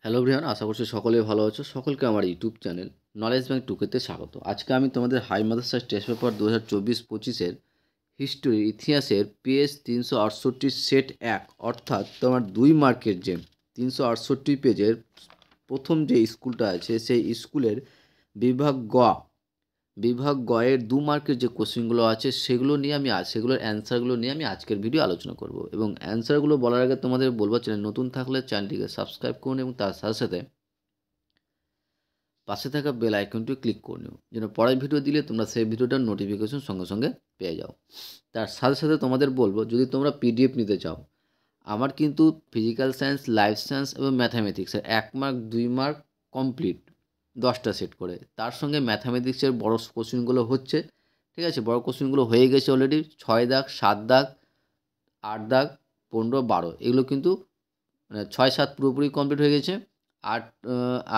Hello everyone, আশা করছি সকলেই ভালো আছো। সকলকে আমার ইউটিউব চ্যানেল নলেজ ব্যাংক টুকেতে স্বাগত। আজকে আমি তোমাদের হাই মাদ্রাসা টেস্ট পেপার 2024-25-এর হিস্টোরি ইতিহাসের পেজ 368 সেট 1 অর্থাৎ তোমার 2 মার্কের যে 368 পেজের প্রথম যে স্কুলটা আছে সেই স্কুলের বিভাগ গ বিভাগ গয়ের 2 মার্কের যে কোশ্চেনগুলো আছে সেগুলো নিয়ে সেগুলোর অ্যান্সারগুলো নিয়ে আমি আজকের ভিডিও আলোচনা করব। এবং অ্যান্সারগুলো বলার আগে তোমাদের বলবো, চ্যানেল নতুন থাকলে চ্যানেলটিকে সাবস্ক্রাইব করুন এবং তার সাথে সাথে পাশে থাকা বেল আইকনটি ক্লিক করে নিও, যেন পরের ভিডিও দিলে তোমরা সেই ভিডিওটার নোটিফিকেশন সঙ্গে সঙ্গে পেয়ে যাও। তার সাথে সাথে তোমাদের বলবো, যদি তোমরা পিডিএফ নিতে চাও, আমার কিন্তু ফিজিক্যাল সায়েন্স, লাইফ সায়েন্স এবং ম্যাথামেটিক্সের 1 মার্ক 2 মার্ক কমপ্লিট 10টা সেট করে, তার সঙ্গে ম্যাথামেটিক্সের বড় কোশ্চেনগুলো হচ্ছে, ঠিক আছে, বড় কোশ্চেনগুলো হয়ে গেছে অলরেডি। 6 দাগ, 7 দাগ, 8 দাগ, 15, 12 এগুলো কিন্তু মানে 6, 7 পুরোপুরি কমপ্লিট হয়ে গেছে। 8,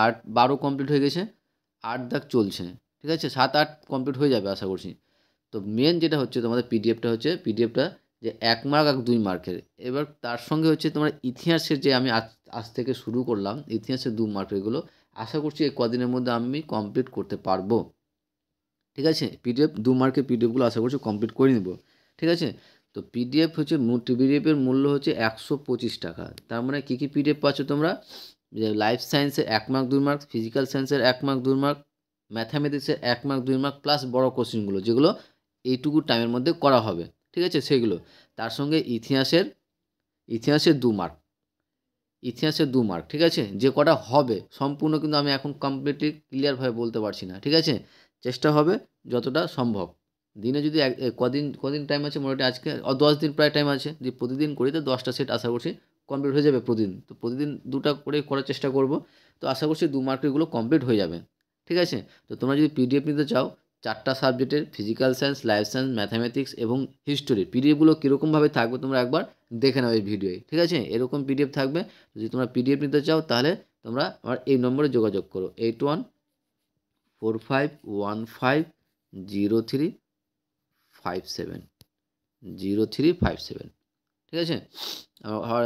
8, 12 কমপ্লিট হয়ে গেছে। 8 দাগ চলছে, ঠিক আছে। 7, 8 কমপ্লিট হয়ে যাবে আশা করছি। তো মেন যেটা হচ্ছে তোমাদের পিডিএফটা যে 1 মার্ক আর 2 মার্কের। এবার তার সঙ্গে হচ্ছে তোমার ইতিহাসের যে আমি আজ থেকে শুরু করলাম, ইতিহাসের 2 মার্কেরগুলো আশা করছি এই কদিনের মধ্যে আমি কমপ্লিট করতে পারবো, ঠিক আছে। 2 মার্কের পিডিএফগুলো আশা করছি কমপ্লিট করে নেব, ঠিক আছে। তো পিডিএফের মূল্য হচ্ছে 125 টাকা। তার মানে কী কী পিডিএফ পাচ্ছ তোমরা? যে লাইফ সায়েন্সের 1 মার্ক 2 মার্ক, ফিজিক্যাল সায়েন্সের 1 মার্ক 2 মার্ক, ম্যাথামেটিক্সের 1 মার্ক 2 মার্ক প্লাস বড় কোশ্চেনগুলো, যেগুলো এইটুকু টাইমের মধ্যে করা হবে, ঠিক আছে, সেগুলো। তার সঙ্গে ইতিহাসের 2 মার্ক, ঠিক আছে। যে কটা হবে সম্পূর্ণ কিন্তু আমি এখন কমপ্লিটলি ক্লিয়ারভাবে বলতে পারছি না, ঠিক আছে। চেষ্টা হবে যতটা সম্ভব। দিনে যদি কদিন কদিন টাইম আছে, মোটামুটি আজকে 10 দিন প্রায় টাইম আছে। যে প্রতিদিন করি তো 10টা সেট আশা করছি কমপ্লিট হয়ে যাবে প্রতিদিন। তো প্রতিদিন 2টা করে করার চেষ্টা করব। তো আশা করছি 2 মার্কেরগুলো কমপ্লিট হয়ে যাবে, ঠিক আছে। তো তোমরা যদি পিডিএফ নিতে চাও, 4টা সাবজেক্টের physical science, life science, mathematics এবং হিস্টোরি পিডিএফগুলো কীরকমভাবে থাকবে তোমরা একবার দেখে নাও এই ভিডিওয়ে, ঠিক আছে। এরকম পিডিএফ থাকবে। যদি তোমরা পিডিএফ নিতে চাও তাহলে তোমরা আমার এই নম্বরে যোগাযোগ করো, 8145150357, ঠিক আছে। আর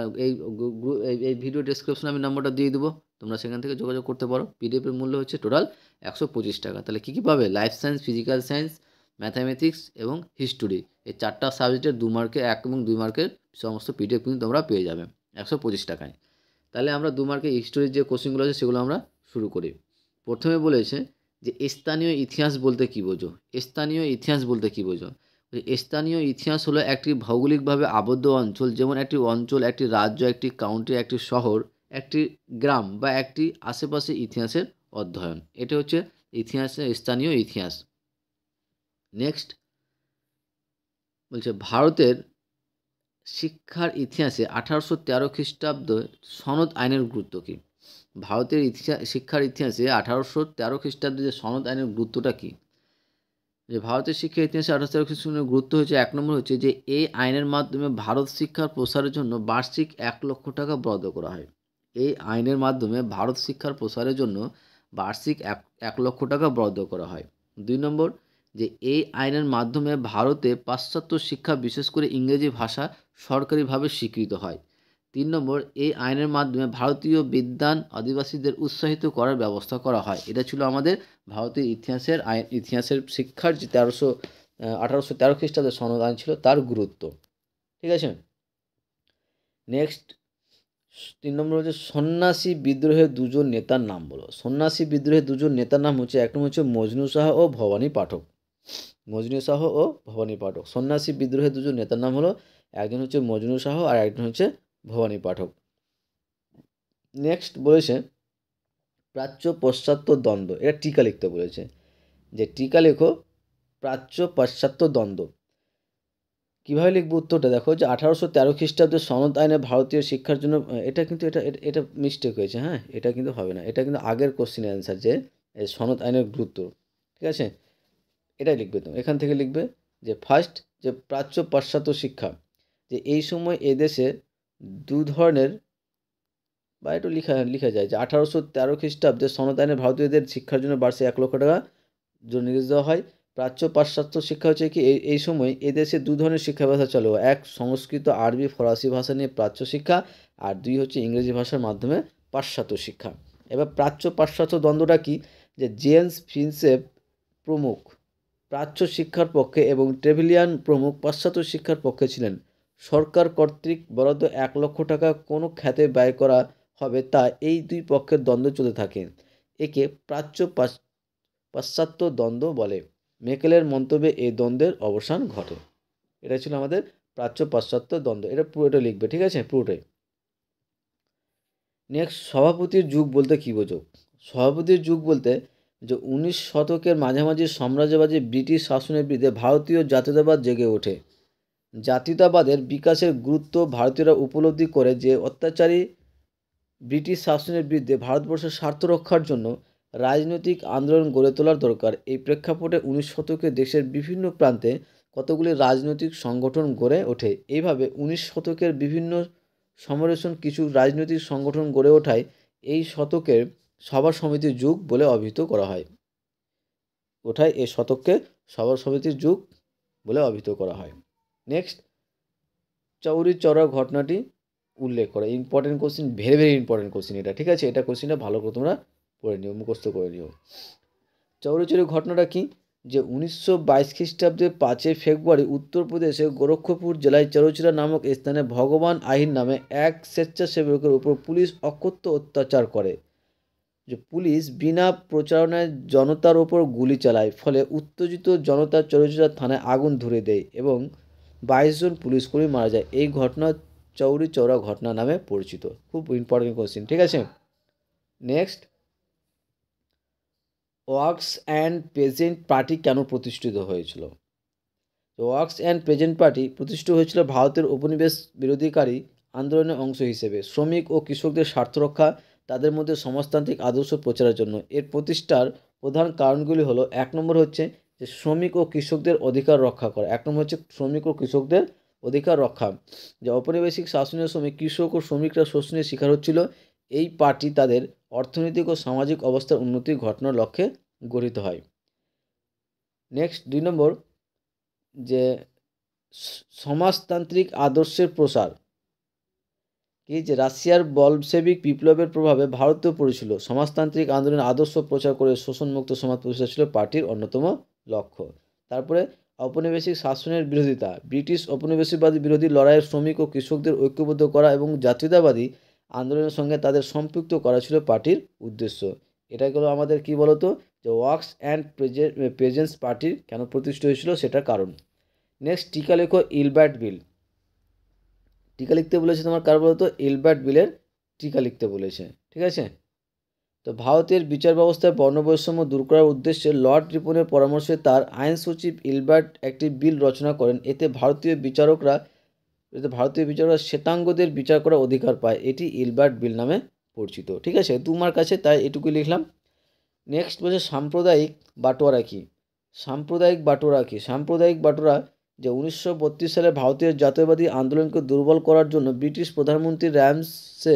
এই ভিডিও ডেসক্রিপশনে আমি নম্বরটা দিয়ে দেবো, তোমরা সেখান থেকে যোগাযোগ করতে পারো। পিডিএফের মূল্য হচ্ছে টোটাল 125 টাকা। তাহলে কী কী পাবে? Life science, physical science, mathematics এবং হিস্টোরি, এই 4টা সাবজেক্টের 2 মার্কে 1 এবং 2 মার্কের সমস্ত পিডিএফ কিন্তু তোমরা পেয়ে যাবে 125 টাকায়। তাহলে আমরা 2 মার্কের হিস্টোরির যে কোশ্চেনগুলো আছে সেগুলো আমরা শুরু করি। প্রথমে বলেছে যে স্থানীয় ইতিহাস বলতে কী বোঝো? স্থানীয় ইতিহাস বলতে কী বোঝো? স্থানীয় ইতিহাস হলো একটি ভৌগোলিকভাবে আবদ্ধ অঞ্চল, যেমন একটি অঞ্চল, একটি রাজ্য, একটি কাউন্টি, একটি শহর, একটি গ্রাম বা একটি আশেপাশে ইতিহাসের অধ্যয়ন। এটা হচ্ছে স্থানীয় ইতিহাস। নেক্সট বলছে ভারতের শিক্ষার ইতিহাসে 1813 খ্রিস্টাব্দ সনদ আইনের গুরুত্ব কী? ভারতের শিক্ষার ইতিহাসে 1813 খ্রিস্টাব্দে যে সনদ আইনের গুরুত্বটা কী? যে ভারতের শিক্ষার ইতিহাসে 1813 খ্রিস্টাব্দের গুরুত্ব হচ্ছে, 1 নম্বর হচ্ছে যে এই আইনের মাধ্যমে ভারত শিক্ষার প্রসারের জন্য বার্ষিক 1 লক্ষ টাকা বরাদ্দ করা হয়। এই আইনের মাধ্যমে ভারত শিক্ষার প্রসারের জন্য বার্ষিক 1 লক্ষ টাকা বরাদ্দ করা হয়। 2 নম্বর, যে এই আইনের মাধ্যমে ভারতে পাশ্চাত্য শিক্ষা, বিশেষ করে ইংরেজি ভাষা সরকারিভাবে স্বীকৃত হয়। 3 নম্বর, এই আইনের মাধ্যমে ভারতীয় বিদ্বান আদিবাসীদের উৎসাহিত করার ব্যবস্থা করা হয়। এটা ছিল আমাদের ভারতের ইতিহাসের শিক্ষার যে 1813 খ্রিস্টাব্দের সনদ আইন ছিল তার গুরুত্ব, ঠিক আছে। নেক্সট 3 নম্বর হচ্ছে সন্ন্যাসী বিদ্রোহের 2জন নেতার নাম বলো। সন্ন্যাসী বিদ্রোহের 2জন নেতার নাম হচ্ছে, এক নম্বর হচ্ছে মজনু শাহ ও ভবানী পাঠক। সন্ন্যাসী বিদ্রোহের 2জন নেতার নাম হলো, একজন হচ্ছে মজনু শাহ আর একজন হচ্ছে ভবানী পাঠক। নেক্সট বলেছে প্রাচ্য পাশ্চাত্য দ্বন্দ্ব, এটা টিকা লিখতে বলেছে, যে টিকা লেখো প্রাচ্য পাশ্চাত্য দ্বন্দ্ব। কীভাবে লিখবো উত্তরটা দেখো, যে 1813 খ্রিস্টাব্দের সনদ আইনে ভারতীয় শিক্ষার জন্য, এটা কিন্তু এটা মিস্টেক হয়েছে, হ্যাঁ, এটা কিন্তু হবে না, এটা কিন্তু আগের কোশ্চেনের অ্যান্সার, যে সনদ আইনের গুরুত্ব, ঠিক আছে। এটাই লিখবে, তুমি এখান থেকে লিখবে যে ফার্স্ট, যে প্রাচ্য পাশ্চাত্য শিক্ষা, যে এই সময় এদেশে 2 ধরনের, বা একটু লিখা যায় যে 1813 খ্রিস্টাব্দে সনদ আইনে ভারতীয়দের শিক্ষার জন্য বার্ষিক 1 লক্ষ টাকা নির্দেশ দেওয়া হয়। প্রাচ্য পাশ্চাত্য শিক্ষা হচ্ছে কি, এই সময় এদেশে 2 ধরনের শিক্ষা ব্যবস্থা চালু হয়। 1 সংস্কৃত, আরবি, ফরাসি ভাষা নিয়ে প্রাচ্য শিক্ষা, আর 2 হচ্ছে ইংরেজি ভাষার মাধ্যমে পাশ্চাত্য শিক্ষা। এবার প্রাচ্য পাশ্চাত্য দ্বন্দ্বটা কি, যে জেমস প্রিন্সেপ প্রমুখ প্রাচ্য শিক্ষার পক্ষে এবং ট্রেভিলিয়ান প্রমুখ পাশ্চাত্য শিক্ষার পক্ষে ছিলেন। সরকার কর্তৃক বরাদ্দ 1 লক্ষ টাকা কোনো খাতে ব্যয় করা হবে তা এই দুই পক্ষের দ্বন্দ্ব চলতে থাকে। একে প্রাচ্য পাশ্চাত্য দ্বন্দ্ব বলে। মেকেলের মন্তব্যে এই দ্বন্দ্বের অবসান ঘটে। এটা ছিল আমাদের প্রাচ্য পাশ্চাত্য দ্বন্দ্ব। এটা পুরোটা লিখবে, ঠিক আছে, পুরোটাই। নেক্সট, সভাপতির যুগ বলতে কী বোঝো? সভাপতির যুগ বলতে যে 19 শতকের মাঝামাঝি সাম্রাজ্যবাদী ব্রিটিশ শাসনের বিরুদ্ধে ভারতীয় জাতীয়তাবাদ জেগে ওঠে। জাতীয়তাবাদের বিকাশের গুরুত্ব ভারতীয়রা উপলব্ধি করে যে অত্যাচারী ব্রিটিশ শাসনের বিরুদ্ধে ভারতবর্ষের স্বার্থ রক্ষার জন্য রাজনৈতিক আন্দোলন গড়ে তোলার দরকার। এই প্রেক্ষাপটে 19 শতকে দেশের বিভিন্ন প্রান্তে কতগুলি রাজনৈতিক সংগঠন গড়ে ওঠে। এইভাবে 19 শতকের বিভিন্ন সমরেশন কিছু রাজনৈতিক সংগঠন গড়ে ওঠায় এই শতকের সভা সমিতির যুগ বলে অভিহিত করা হয়। এই শতককে সভা সমিতির যুগ বলে অভিহিত করা হয়। নেক্সট, চৌরি চৌরা ঘটনাটি উল্লেখ করে। Important question, very very important question এটা, ঠিক আছে। এটা কোশ্চিনটা ভালো করে তোমরা পড়ে নিও, মুখস্থ করে নিও। চৌরি চৌরি ঘটনাটা কি, যে 1922 খ্রিস্টাব্দে 5 ফেব্রুয়ারি উত্তরপ্রদেশের গোরক্ষপুর জেলায় চৌরিচৌরা নামক স্থানে ভগবান আহির নামে এক স্বেচ্ছাসেবকের উপর পুলিশ অকথ্য অত্যাচার করে। যে পুলিশ বিনা প্রচারণায় জনতার ওপর গুলি চালায়, ফলে উত্তেজিত জনতা চৌরিচৌরা থানায় আগুন ধরে দেয় এবং 22 জন পুলিশকর্মী মারা যায়। এই ঘটনা চৌরি চৌরা ঘটনা নামে পরিচিত। খুব ইম্পর্টেন্ট কোশ্চিন, ঠিক আছে। নেক্সট, ওয়ার্কস অ্যান্ড পেজেন্ট পার্টি কেন প্রতিষ্ঠিত হয়েছিল? ওয়ার্কস অ্যান্ড পেজেন্ট পার্টি প্রতিষ্ঠিত হয়েছিল ভারতের উপনিবেশ বিরোধীকারী আন্দোলনের অংশ হিসেবে শ্রমিক ও কৃষকদের স্বার্থ রক্ষা, তাদের মধ্যে সমাজতান্ত্রিক আদর্শ প্রচারের জন্য। এর প্রতিষ্ঠার প্রধান কারণগুলি হলো, 1 নম্বর হচ্ছে যে শ্রমিক ও কৃষকদের অধিকার রক্ষা করা। 1 নম্বর হচ্ছে শ্রমিক ও কৃষকদের অধিকার রক্ষা। যে ঔপনিবেশিক শাসনের সময় কৃষক ও শ্রমিকরা শোষণের শিকার হচ্ছিল। এই পার্টি তাদের অর্থনৈতিক ও সামাজিক অবস্থার উন্নতি ঘটানোর লক্ষ্যে গঠিত হয়। নেক্সট, 2 নম্বর, যে সমাজতান্ত্রিক আদর্শের প্রসার কি, যে রাশিয়ার বলশেভিক বিপ্লবের প্রভাবে ভারতেও পড়েছিল। সমাজতান্ত্রিক আন্দোলনের আদর্শ প্রচার করে শোষণমুক্ত সমাজ প্রতিষ্ঠা ছিল পার্টির অন্যতম লক্ষ্য। তারপরে ঔপনিবেশিক শাসনের বিরোধিতা, ব্রিটিশ ঔপনিবেশিকবাদী বিরোধী লড়াইয়ের শ্রমিক ও কৃষকদের ঐক্যবদ্ধ করা এবং জাতীয়তাবাদী আন্দোলনের সঙ্গে তাদের সম্পৃক্ত করা ছিল পার্টির উদ্দেশ্য। এটা হলো আমাদের কি বলতো, যে ওয়ার্কস অ্যান্ড পেজেন্টস পার্টির কেন প্রতিষ্ঠা হয়েছিল সেটার কারণ। নেক্সট, টিকা লেখো ইলবার্ট বিল। টিকা লিখতে বলেছে তোমার কার বলতো, ইলবার্ট বিলের টিকা লিখতে বলেছে, ঠিক আছে। তো ভারতের বিচার ব্যবস্থায় বর্ণবৈষম্য দূর করার উদ্দেশ্যে লর্ড রিপনের পরামর্শে তার আইন সচিব ইলবার্ট একটি বিল রচনা করেন। এতে ভারতীয় বিচারকরা শ্বেতাঙ্গদের বিচার করার অধিকার পায়। এটি ইলবার্ট বিল নামে পরিচিত, ঠিক আছে। 2 মার্ক আছে, তাই এটুকুই লিখলাম। নেক্সট বলছে সাম্প্রদায়িক বাটোয়ারা কি। সাম্প্রদায়িক বাটোয়ারা যে 1932 সালে ভারতীয় জাতীয়বাদী আন্দোলনকে দুর্বল করার জন্য ব্রিটিশ প্রধানমন্ত্রী র্যামসে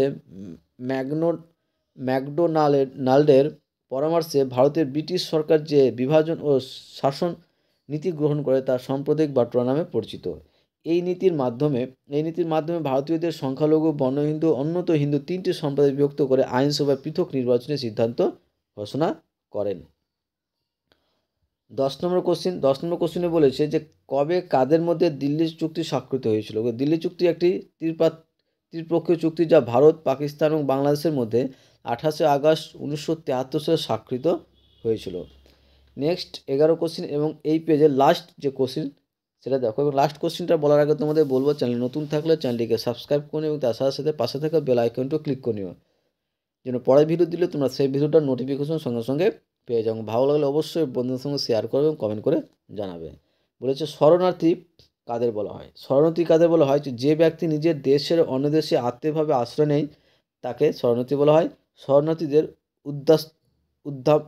ম্যাকডোনাল্ডের পরামর্শে ভারতের ব্রিটিশ সরকার যে বিভাজন ও শাসন নীতি গ্রহণ করে তা সাম্প্রদায়িক বাটোয়ারা নামে পরিচিত। এই নীতির মাধ্যমে ভারতীয়দের সংখ্যালঘু, বর্ণহিন্দু, অন্যত হিন্দু 3টি সম্প্রদায় বিভক্ত করে আইনসভায় পৃথক নির্বাচনের সিদ্ধান্ত ঘোষণা করেন। 10 নম্বর কোশ্চিনে বলেছে যে কবে কাদের মধ্যে দিল্লি চুক্তি স্বাক্ষরিত হয়েছিল। দিল্লি চুক্তি একটি ত্রিপক্ষীয় চুক্তি যা ভারত, পাকিস্তান এবং বাংলাদেশের মধ্যে 28 আগস্ট 1973 সালে স্বাক্ষরিত হয়েছিল। নেক্সট 11 কোশ্চিন এবং এই পেজের লাস্ট যে কোশ্চিন সেটা দেখো। এবং লাস্ট কোশ্চিনটা বলার আগে তোমাদের বলবো, চ্যানেল নতুন থাকলে চ্যানেলটিকে সাবস্ক্রাইব করে নিও এবং তার সাথে সাথে পাশে থাকা বেল আইকনটিও ক্লিক করে নিও, যেন পরের ভিডিও দিলে তোমরা সেই ভিডিওটার নোটিফিকেশন সঙ্গে সঙ্গে পেয়ে যাও। ভালো লাগলে অবশ্যই বন্ধুদের সঙ্গে শেয়ার করবে এবং কমেন্ট করে জানাবে। বলেছে শরণার্থী কাদের বলা হয়। শরণার্থী কাদের বলা হয়, যে ব্যক্তি নিজের দেশের অন্য দেশে আত্মীয়ভাবে আশ্রয় নেয় তাকে শরণার্থী বলা হয়। শরণার্থীদের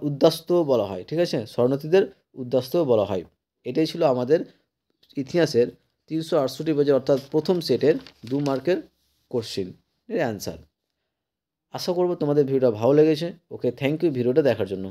উদ্বাস্তু বলা হয়, ঠিক আছে। শরণার্থীদের উদ্বাস্তু বলা হয়। এটাই ছিল আমাদের ইতিহাসের 368 পেজের অর্থাৎ প্রথম সেটের 2 মার্কের কোশ্চিন এর অ্যান্সার। আশা করব তোমাদের ভিডিওটা ভালো লেগেছে। ওকে, থ্যাংক ইউ ভিডিওটা দেখার জন্য।